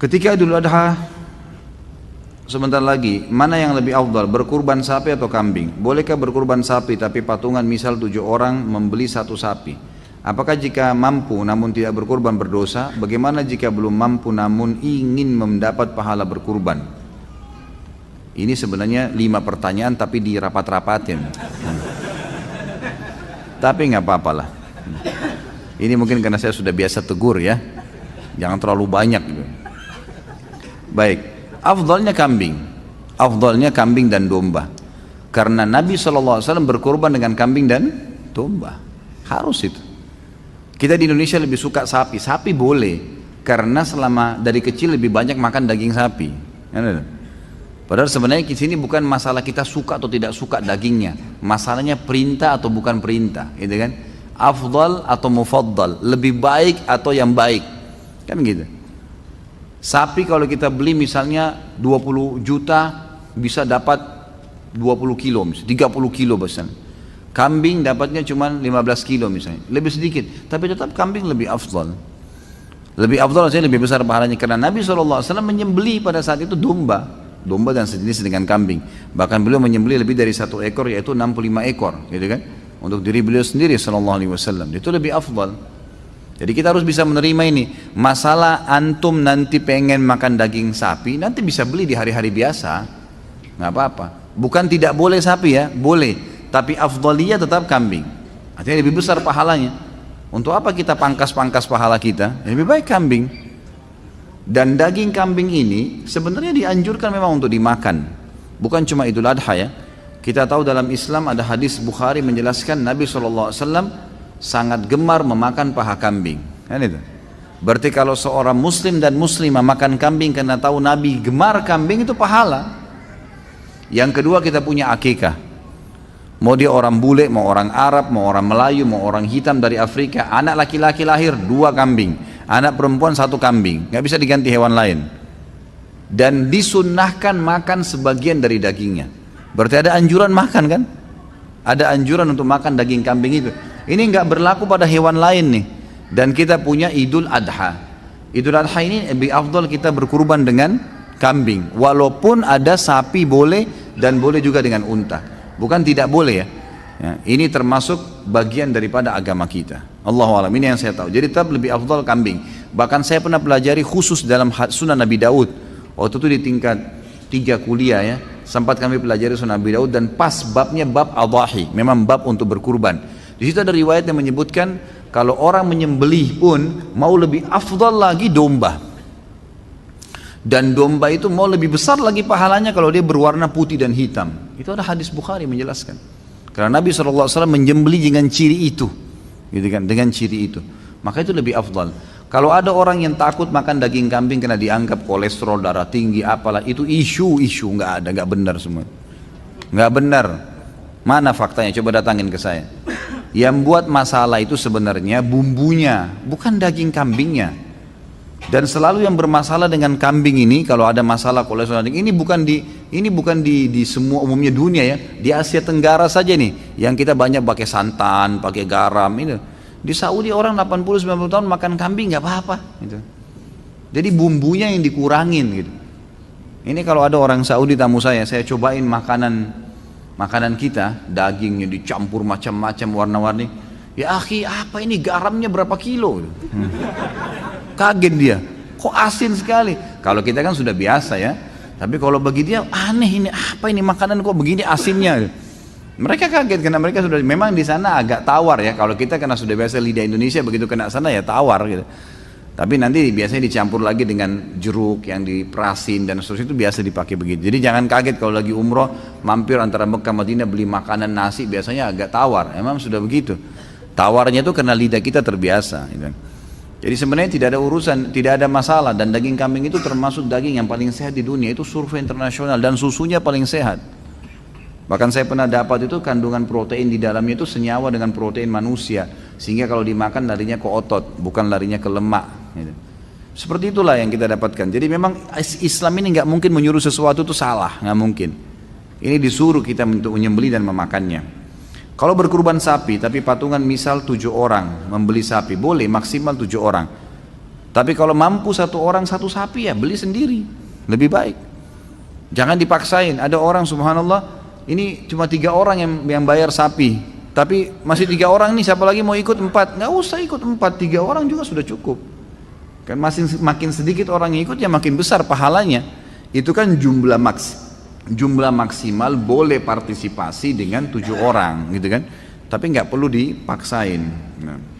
Ketika Idul Adha sebentar lagi, mana yang lebih afdal, berkurban sapi atau kambing? Bolehkah berkurban sapi tapi patungan misal 7 orang membeli 1 sapi? Apakah jika mampu namun tidak berkurban berdosa? Bagaimana jika belum mampu namun ingin mendapat pahala berkurban? Ini sebenarnya 5 pertanyaan tapi dirapat-rapatin. Tapi nggak apa-apalah. Ini mungkin karena saya sudah biasa tegur ya. Jangan terlalu banyak gitu. Baik, afdalnya kambing dan domba. Karena Nabi SAW berkorban dengan kambing dan domba. Harus itu. Kita di Indonesia lebih suka sapi. Sapi boleh, karena selama dari kecil lebih banyak makan daging sapi. Padahal sebenarnya di sini bukan masalah kita suka atau tidak suka dagingnya. Masalahnya perintah atau bukan perintah, gitu kan? Afdal atau mufaddal, lebih baik atau yang baik, kan gitu. Sapi kalau kita beli misalnya 20 juta bisa dapat 20 kilo misalnya, 30 kilo misalnya. Kambing dapatnya cuma 15 kilo misalnya, lebih sedikit, tapi tetap kambing lebih afdal. Lebih afdal artinya lebih besar pahalanya, karena Nabi SAW menyembelih pada saat itu domba dan sejenis dengan kambing. Bahkan beliau menyembelih lebih dari 1 ekor, yaitu 65 ekor, gitu kan? Untuk diri beliau sendiri SAW, itu lebih afdal. Jadi kita harus bisa menerima ini. Masalah antum nanti pengen makan daging sapi, nanti bisa beli di hari-hari biasa, nggak apa-apa. Bukan tidak boleh sapi ya, boleh. Tapi afdaliyah tetap kambing. Artinya lebih besar pahalanya. Untuk apa kita pangkas-pangkas pahala kita? Lebih baik kambing. Dan daging kambing ini sebenarnya dianjurkan memang untuk dimakan. Bukan cuma Idul Adha ya. Kita tahu dalam Islam ada hadis Bukhari menjelaskan Nabi SAW sangat gemar memakan paha kambing, kan itu. Berarti kalau seorang muslim dan muslimah makan kambing karena tahu Nabi gemar kambing, itu pahala. Yang kedua, kita punya akikah. Mau dia orang bule, mau orang Arab, mau orang Melayu, mau orang hitam dari Afrika, anak laki-laki lahir 2 kambing, anak perempuan 1 kambing, nggak bisa diganti hewan lain. Dan disunnahkan makan sebagian dari dagingnya. Berarti ada anjuran makan kan? Ada anjuran untuk makan daging kambing itu. Ini nggak berlaku pada hewan lain nih. Dan kita punya Idul Adha. Idul Adha ini lebih afdal kita berkurban dengan kambing. Walaupun ada sapi boleh dan boleh juga dengan unta. Bukan tidak boleh ya. Ini termasuk bagian daripada agama kita. Allahu a'lam, ini yang saya tahu. Jadi tetap lebih afdal kambing. Bahkan saya pernah pelajari khusus dalam Sunan Nabi Daud. Waktu itu di tingkat 3 kuliah ya. Sempat kami pelajari Sunan Nabi Daud dan pas babnya bab adhahi. Memang bab untuk berkurban. Di situ ada riwayat yang menyebutkan kalau orang menyembelih pun mau lebih afdal lagi domba. Dan domba itu mau lebih besar lagi pahalanya kalau dia berwarna putih dan hitam. Itu ada hadis Bukhari menjelaskan. Karena Nabi SAW menyembelih dengan ciri itu, gitu kan? Dengan ciri itu. Maka itu lebih afdal. Kalau ada orang yang takut makan daging kambing karena dianggap kolesterol, darah tinggi, apalah, itu isu nggak ada, nggak benar semua. Nggak benar. Mana faktanya? Coba datangin ke saya. Yang buat masalah itu sebenarnya bumbunya, bukan daging kambingnya. Dan selalu yang bermasalah dengan kambing ini, kalau ada masalah kolesterol, ini bukan di semua umumnya dunia ya. Di Asia Tenggara saja nih, yang kita banyak pakai santan, pakai garam itu. Di Saudi orang 80-90 tahun makan kambing nggak apa-apa. Gitu. Jadi bumbunya yang dikurangin gitu. Ini kalau ada orang Saudi tamu saya cobain makanan kita, dagingnya dicampur macam-macam warna-warni. Ya akhi, apa ini garamnya berapa kilo? Kaget dia, kok asin sekali. Kalau kita kan sudah biasa ya. Tapi kalau bagi dia aneh, ini apa ini makanan kok begini asinnya? Mereka kaget karena mereka sudah memang di sana agak tawar ya. Kalau kita karena sudah biasa lidah Indonesia, begitu kena sana ya tawar gitu. Tapi nanti biasanya dicampur lagi dengan jeruk yang diperasin dan seterusnya, itu biasa dipakai begitu. Jadi jangan kaget kalau lagi umroh mampir antara Mekah Madinah beli makanan nasi, biasanya agak tawar. Emang sudah begitu. Tawarnya itu karena lidah kita terbiasa. Gitu. Jadi sebenarnya tidak ada urusan, tidak ada masalah. Dan daging kambing itu termasuk daging yang paling sehat di dunia. Itu survei internasional, dan susunya paling sehat. Bahkan saya pernah dapat itu kandungan protein di dalamnya itu senyawa dengan protein manusia. Sehingga kalau dimakan larinya ke otot, bukan larinya ke lemak. Gitu. Seperti itulah yang kita dapatkan. Jadi memang Islam ini nggak mungkin menyuruh sesuatu itu salah, nggak mungkin. Ini disuruh kita untuk menyembelih dan memakannya. Kalau berkurban sapi, tapi patungan misal 7 orang membeli sapi, boleh maksimal 7 orang. Tapi kalau mampu satu orang satu sapi ya beli sendiri, lebih baik. Jangan dipaksain. Ada orang subhanallah, ini cuma 3 orang yang bayar sapi, tapi masih 3 orang nih, siapa lagi mau ikut 4? Nggak usah ikut 4, 3 orang juga sudah cukup. Kan makin sedikit orang yang ikut ya makin besar pahalanya. Itu kan jumlah maksimal boleh partisipasi dengan 7 orang gitu kan. Tapi nggak perlu dipaksain. Nah.